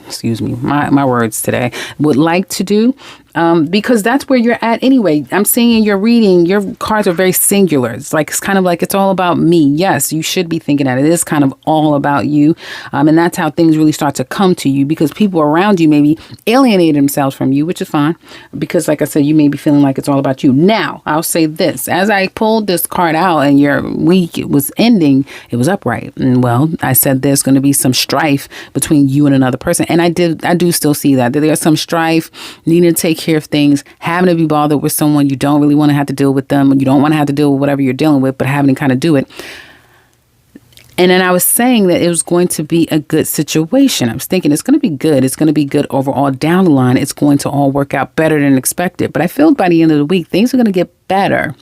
excuse me, my words today, would like to do, because that's where you're at anyway. I'm seeing in your reading, your cards are very singular. It's kind of like it's all about me. Yes, you should be thinking that it is kind of all about you. And that's how things really start to come to you, because people around you maybe alienated themselves from you, which is fine. Because like I said, you may be feeling like it's all about you. Now, I'll say this. As I pulled this card out and your week was ending, it was upright. And well, I said there's going to be some strife between you and another person. And I do still see that there's some strife, needing to take care of things, having to be bothered with someone you don't really want to have to deal with them. You don't want to have to deal with whatever you're dealing with, but having to kind of do it. And then I was saying that it was going to be a good situation. I was thinking it's going to be good. It's going to be good overall down the line. It's going to all work out better than expected. But I feel by the end of the week, things are going to get better.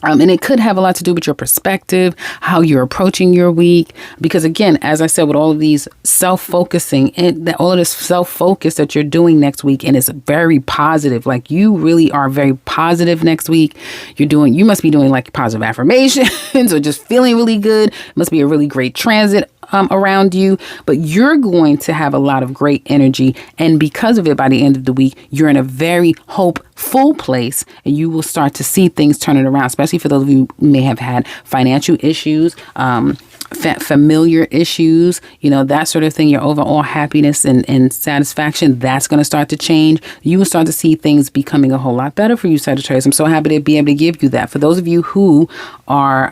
And it could have a lot to do with your perspective, how you're approaching your week. Because again, as I said, with all of these self-focusing and all of this self-focus that you're doing next week, and it's very positive. Like you really are very positive next week. You must be doing like positive affirmations or just feeling really good. It must be a really great transit around you, but you're going to have a lot of great energy. And because of it, by the end of the week, you're in a very hopeful place, and you will start to see things turning around, especially for those of you who may have had financial issues, familiar issues, that sort of thing. Your overall happiness and satisfaction, that's going to start to change. You will start to see things becoming a whole lot better for you, Sagittarius. I'm so happy to be able to give you that. For those of you who are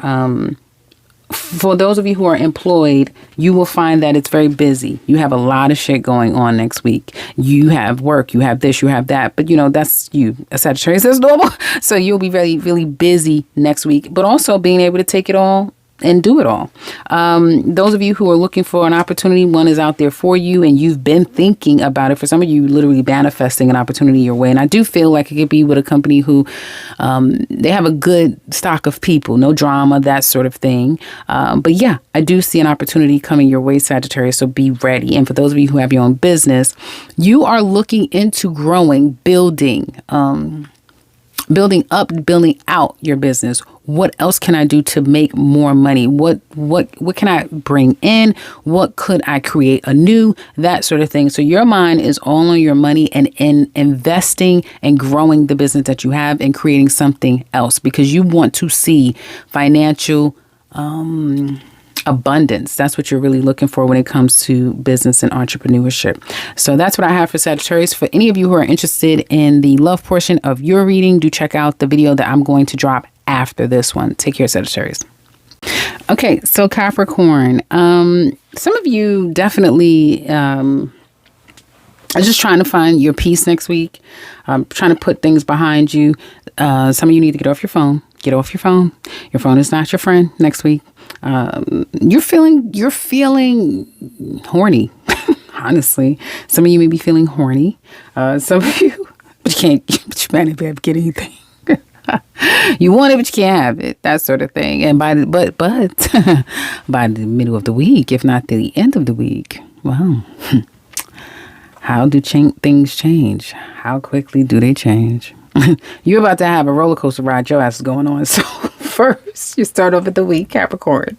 employed, you will find that it's very busy. You have a lot of shit going on next week. You have work, you have this, you have that. But, that's you. A Sagittarius is normal. So you'll be very, really busy next week, but also being able to take it all and do it all. Those of you who are looking for an opportunity, one is out there for you, and you've been thinking about it. For some of you, literally manifesting an opportunity your way. And I do feel like it could be with a company who they have a good stock of people, no drama, that sort of thing. But yeah, I do see an opportunity coming your way, Sagittarius. So be ready. And for those of you who have your own business, you are looking into growing, building up, building out your business. What else can I do to make more money? What can I bring in? What could I create anew? That sort of thing. So your mind is all on your money and in investing and growing the business that you have and creating something else, because you want to see financial abundance. That's what you're really looking for when it comes to business and entrepreneurship. So that's what I have for Sagittarius. For any of you who are interested in the love portion of your reading, do check out the video that I'm going to drop after this one. Take care, Sagittarius. Okay, so Capricorn. Some of you definitely are just trying to find your peace next week. Trying to put things behind you. Some of you need to get off your phone. Get off your phone. Your phone is not your friend next week. You're feeling horny. Honestly, some of you may be feeling horny. Some of you, but you might not be able to get anything. You want it, but you can't have it. That sort of thing. And by the middle of the week, if not the end of the week, well, how do things change? How quickly do they change? You're about to have a roller coaster ride your ass is going on. So first, you start off at the week, Capricorn.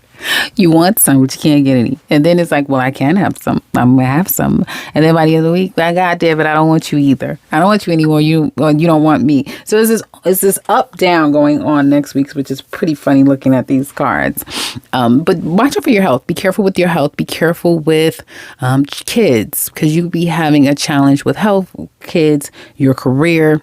You want some, but you can't get any. And then it's like, well, I can have some. I'm going to have some. And then by the end of the week, I got there, but I don't want you either. I don't want you anymore. You don't want me. So it's this up down going on next week, which is pretty funny looking at these cards. But watch out for your health. Be careful with your health. Be careful with kids, because you'll be having a challenge with health, kids, your career.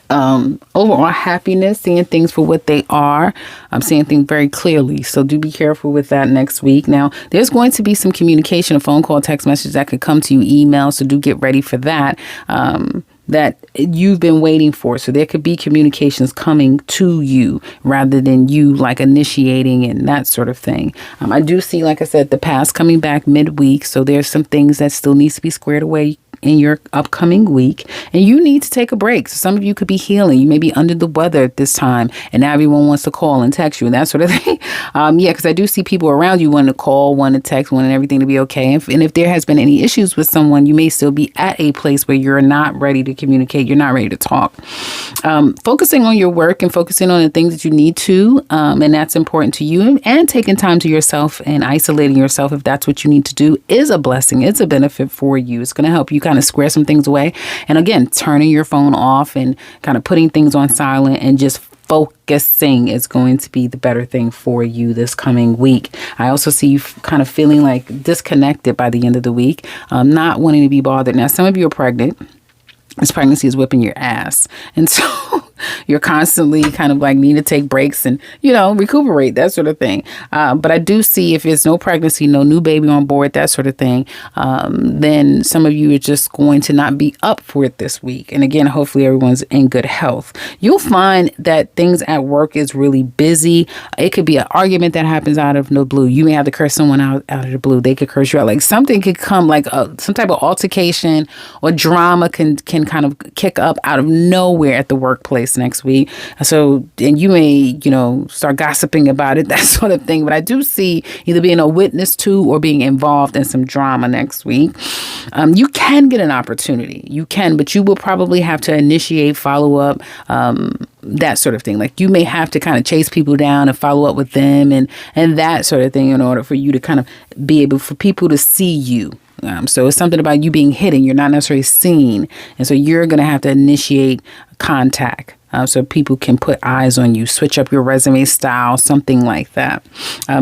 Overall happiness, seeing things for what they are. I'm seeing things very clearly. So do be careful with that next week. Now, there's going to be some communication, a phone call, text message that could come to you, email. So do get ready for that. That you've been waiting for. So there could be communications coming to you rather than you like initiating and that sort of thing. I do see, like I said, the past coming back midweek. So there's some things that still needs to be squared away in your upcoming week, and you need to take a break. So some of you could be healing. You may be under the weather at this time, and now everyone wants to call and text you and that sort of thing. Because I do see people around you wanting to call, wanting to text, wanting everything to be okay. And if there has been any issues with someone, you may still be at a place where you're not ready to communicate. You're not ready to talk. Focusing on your work and focusing on the things that you need to, and that's important to you, and taking time to yourself and isolating yourself if that's what you need to do is a blessing. It's a benefit for you. It's going to help you kind kind of square some things away. And again, turning your phone off and kind of putting things on silent and just focusing is going to be the better thing for you this coming week. I also see you kind of feeling like disconnected by the end of the week, not wanting to be bothered. Now, some of you are pregnant. This pregnancy is whipping your ass. And so you're constantly kind of like need to take breaks and, recuperate, that sort of thing. But I do see if there's no pregnancy, no new baby on board, that sort of thing, then some of you are just going to not be up for it this week. And again, hopefully everyone's in good health. You'll find that things at work is really busy. It could be an argument that happens out of no blue. You may have to curse someone out of the blue. They could curse you out. Like something could come, like some type of altercation or drama can kind of kick up out of nowhere at the workplace next week. So, and you may, start gossiping about it, that sort of thing. But I do see either being a witness to or being involved in some drama next week. You can get an opportunity. You can, but you will probably have to initiate follow up, that sort of thing. Like you may have to kind of chase people down and follow up with them and that sort of thing in order for you to kind of be able for people to see you. So it's something about you being hidden. You're not necessarily seen. And so you're going to have to initiate contact so people can put eyes on you, switch up your resume style, something like that.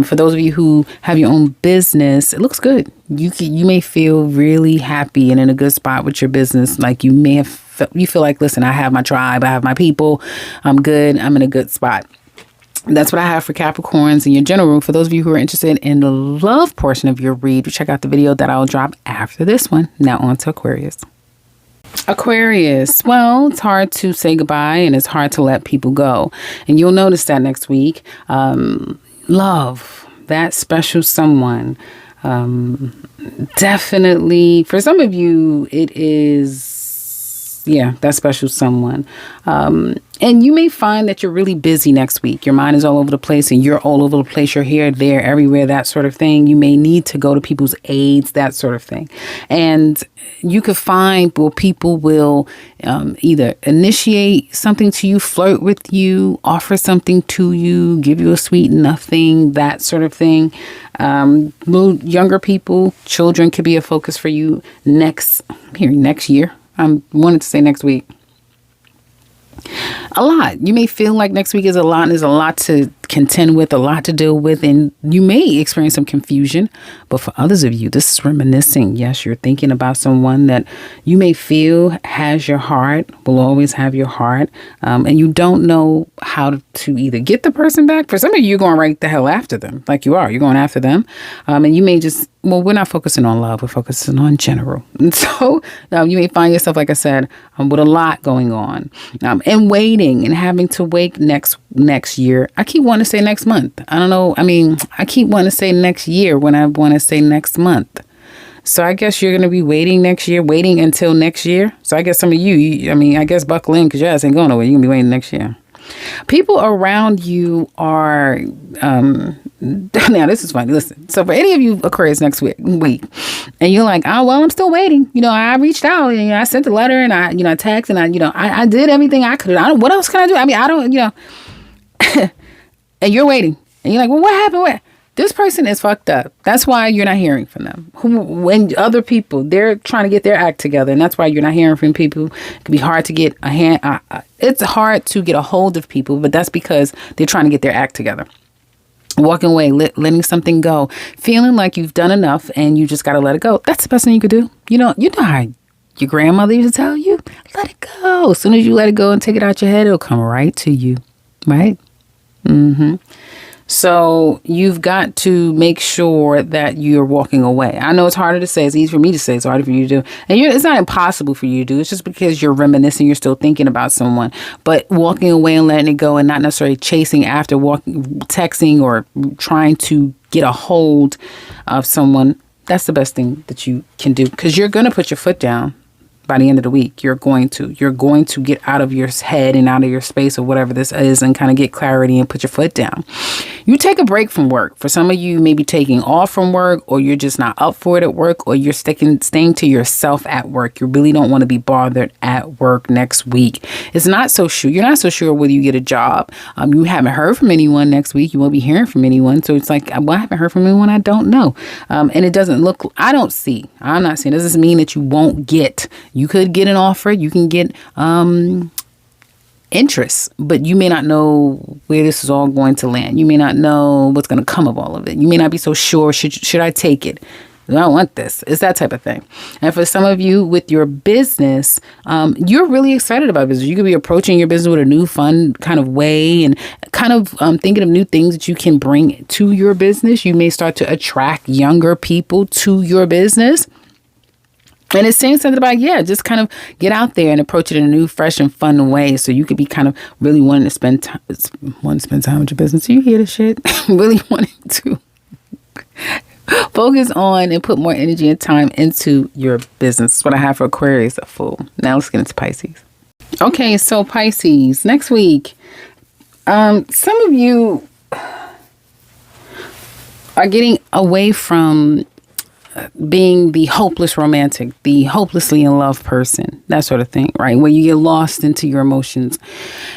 For those of you who have your own business, it looks good. You may feel really happy and in a good spot with your business. Like you may have, you feel like, listen, I have my tribe, I have my people. I'm good. I'm in a good spot. That's what I have for Capricorns in your general. For those of you who are interested in the love portion of your read, check out the video that I'll drop after this one. Now on to Aquarius. Aquarius. Well, it's hard to say goodbye and it's hard to let people go. And you'll notice that next week. Love, that special someone. Definitely, for some of you, it is, that special someone. And you may find that you're really busy next week. Your mind is all over the place and you're all over the place. You're here, there, everywhere, that sort of thing. You may need to go to people's aids, that sort of thing. And you could find where people will either initiate something to you, flirt with you, offer something to you, give you a sweet nothing, that sort of thing. Younger people, children could be a focus for you next year. I wanted to say next week. A lot. You may feel like next week is a lot and there's a lot to contend with, a lot to deal with, and you may experience some confusion. But for others of you, this is reminiscing. Yes, you're thinking about someone that you may feel has your heart, will always have your heart, and you don't know how to either get the person back. For some of you, you're going right the hell after them, like you are. You're going after them, and you may just, we're not focusing on love. We're focusing on general. And so you may find yourself, like I said, with a lot going on, and waiting and having to wait next year. I keep wanting to say next month. I don't know. I mean, I keep wanting to say next year when I want to say next month. So I guess you're going to be waiting until next year. So I guess some of you, I guess buckle in because your ass ain't going nowhere. You're going to be waiting next year. People around you are, now this is funny. Listen, so for any of you Aquarius next week, and you're like, oh, well, I'm still waiting. I reached out and I sent a letter and I text and I did everything I could. What else can I do? I don't, and you're waiting and you're like, well, what happened? What? This person is fucked up. That's why you're not hearing from them. When other people, they're trying to get their act together. And that's why you're not hearing from people. It can be hard to get it's hard to get a hold of people, but that's because they're trying to get their act together. Walking away, letting something go, feeling like you've done enough and you just got to let it go. That's the best thing you could do. You know how your grandmother used to tell you, let it go. As soon as you let it go and take it out your head, it'll come right to you. Right? Mm-hmm. So you've got to make sure that you're walking away. I know it's harder to say. It's easy for me to say. It's harder for you to do. And it's not impossible for you to do. It's just because you're reminiscing. You're still thinking about someone. But walking away and letting it go and not necessarily chasing after, texting or trying to get a hold of someone, that's the best thing that you can do. Because you're going to put your foot down by the end of the week. You're going to get out of your head and out of your space or whatever this is and kind of get clarity and put your foot down. You take a break from work. For some of you, maybe taking off from work, or you're just not up for it at work, or you're staying to yourself at work. You really don't want to be bothered at work next week. It's not so sure. You're not so sure whether you get a job. You haven't heard from anyone next week. You won't be hearing from anyone. So it's like, well, I haven't heard from anyone. I don't know. And it doesn't look, I'm not saying, does this mean that you won't get, you could get an offer. You can get, interest, but you may not know where this is all going to land. You may not know what's going to come of all of it. You may not be so sure. Should I take it? I don't want this. It's that type of thing. And for some of you with your business, you're really excited about business. You could be approaching your business with a new fun kind of way and kind of thinking of new things that you can bring to your business. You may start to attract younger people to your business. And it's saying something about, just kind of get out there and approach it in a new, fresh, and fun way. So you could be kind of really wanting to spend time with your business. Do you hear the shit? Really wanting to focus on and put more energy and time into your business. That's what I have for Aquarius, a Fool. Now let's get into Pisces. Okay, so Pisces, next week, some of you are getting away from being the hopeless romantic, the hopelessly in love person, that sort of thing, right? Where you get lost into your emotions.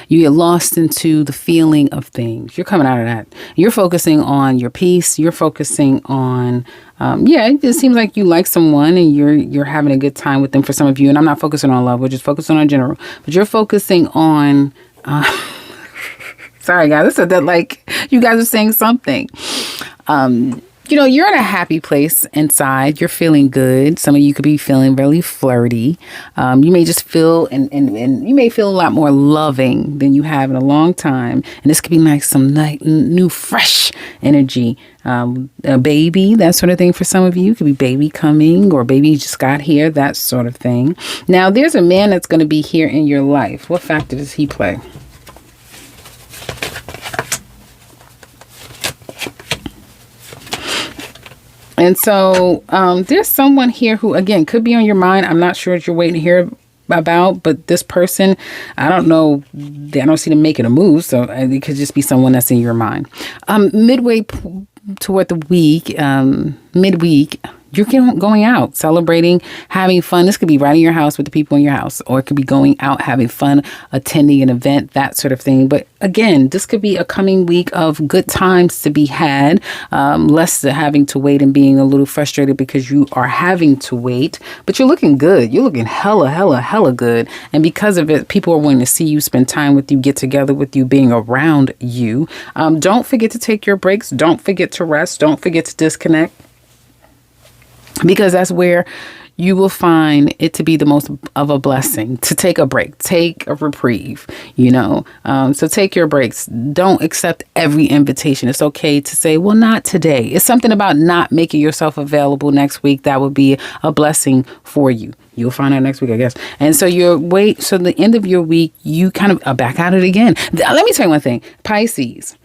You get lost into the feeling of things. You're coming out of that. You're focusing on your peace. You're focusing on, it just seems like you like someone and you're having a good time with them for some of you. And I'm not focusing on love. We're just focusing on general. But you're focusing on, sorry, guys. This is that like you guys are saying something. You're in a happy place inside. You're feeling good. Some of you could be feeling really flirty. You may just feel, and you may feel a lot more loving than you have in a long time. And this could be like some new, fresh energy. A baby, that sort of thing for some of you. It could be baby coming or baby just got here, that sort of thing. Now, there's a man that's going to be here in your life. What factor does he play? And so there's someone here who, again, could be on your mind. I'm not sure what you're waiting to hear about, but this person, I don't know. I don't see them making a move. So it could just be someone that's in your mind. Midway toward the week, midweek, you're going out, celebrating, having fun. This could be right in your house with the people in your house, or it could be going out, having fun, attending an event, that sort of thing. But again, this could be a coming week of good times to be had, less having to wait and being a little frustrated because you are having to wait. But you're looking good. You're looking hella good. And because of it, people are wanting to see you, spend time with you, get together with you, being around you. Don't forget to take your breaks. Don't forget to rest. Don't forget to disconnect. Because that's where you will find it to be the most of a blessing to take a break, take a reprieve, So take your breaks. Don't accept every invitation. It's okay to say, well, not today. It's something about not making yourself available next week that would be a blessing for you. You'll find out next week, I guess. And so so the end of your week, you kind of are back at it again. Let me tell you one thing, Pisces.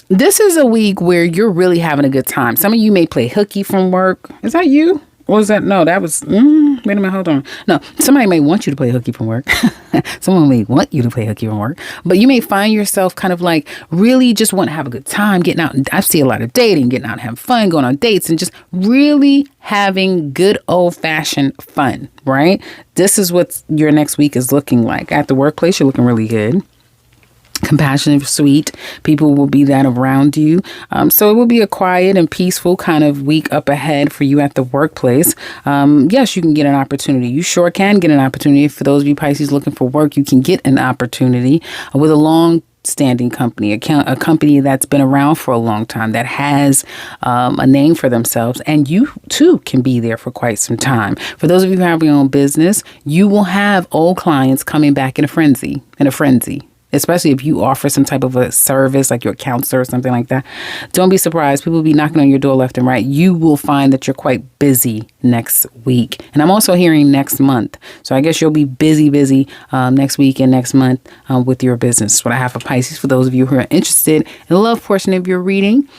This is a week where you're really having a good time. Some of you may play hooky from work. Is that you? Or was that? No, that was, wait a minute, hold on. No, somebody may want you to play hooky from work. Someone may want you to play hooky from work. But you may find yourself kind of like really just want to have a good time, getting out. I see a lot of dating, getting out and having fun, going on dates, and just really having good old-fashioned fun, right? This is what your next week is looking like. At the workplace, you're looking really good. Compassionate, sweet people will be that around you. So it will be a quiet and peaceful kind of week up ahead for you at the workplace. Yes, you can get an opportunity. You sure can get an opportunity. For those of you Pisces looking for work, you can get an opportunity with a long-standing company, a company that's been around for a long time, that has a name for themselves, and you too can be there for quite some time. For those of you who have your own business, you will have old clients coming back in a frenzy. Especially if you offer some type of a service like you're a counselor or something like that. Don't be surprised. People will be knocking on your door left and right. You will find that you're quite busy next week. And I'm also hearing next month. So I guess you'll be busy next week and next month with your business. What I have for Pisces. For those of you who are interested in the love portion of your reading,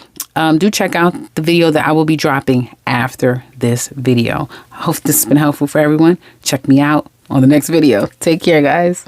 do check out the video that I will be dropping after this video. I hope this has been helpful for everyone. Check me out. on the next video. Take care, guys.